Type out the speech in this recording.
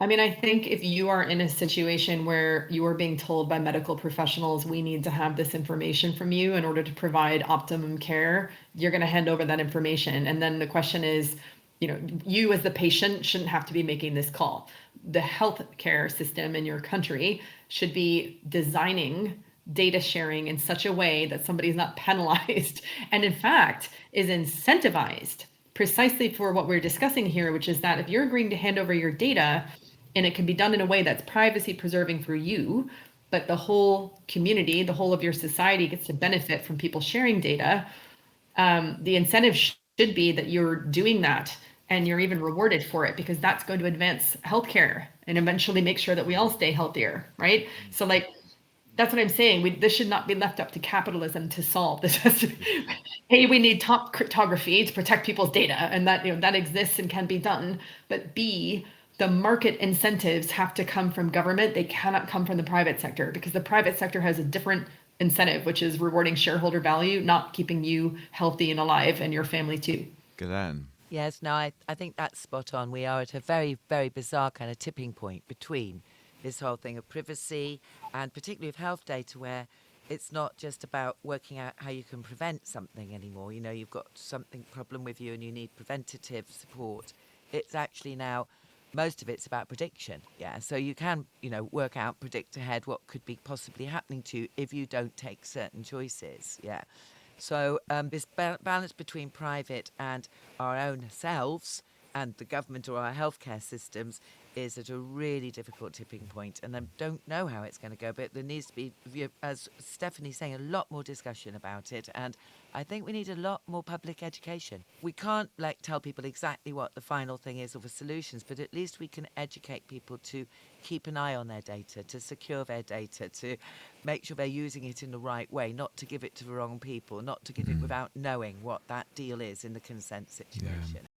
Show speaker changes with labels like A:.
A: I mean, I think if you are in a situation where you are being told by medical professionals, we need to have this information from you in order to provide optimum care, you're going to hand over that information. And then the question is, you as the patient shouldn't have to be making this call. The healthcare system in your country should be designing data sharing in such a way that somebody is not penalized and, in fact, is incentivized precisely for what we're discussing here, which is that if you're agreeing to hand over your data, and it can be done in a way that's privacy preserving for you, but the whole community, the whole of your society gets to benefit from people sharing data. The incentive should be that you're doing that and you're even rewarded for it, because that's going to advance healthcare and eventually make sure that we all stay healthier, right? So like, that's what I'm saying. This should not be left up to capitalism to solve this. Hey, we need top cryptography to protect people's data, and that exists and can be done. But B, the market incentives have to come from government. They cannot come from the private sector, because the private sector has a different incentive, which is rewarding shareholder value, not keeping you healthy and alive and your family too.
B: Ghislaine.
C: Yes, no, I think that's spot on. We are at a very, very bizarre kind of tipping point between this whole thing of privacy and particularly of health data, where it's not just about working out how you can prevent something anymore. You've got something problem with you and you need preventative support. It's actually now, most of it's about prediction. Yeah. So you can, work out, predict ahead what could be possibly happening to you if you don't take certain choices. Yeah. So this balance between private and our own selves and the government or our healthcare systems is at a really difficult tipping point, and I don't know how it's going to go, but there needs to be, as Stephanie's saying, a lot more discussion about it, and I think we need a lot more public education. We can't tell people exactly what the final thing is or the solutions, but at least we can educate people to keep an eye on their data, to secure their data, to make sure they're using it in the right way, not to give it to the wrong people, not to give it without knowing what that deal is in the consent situation.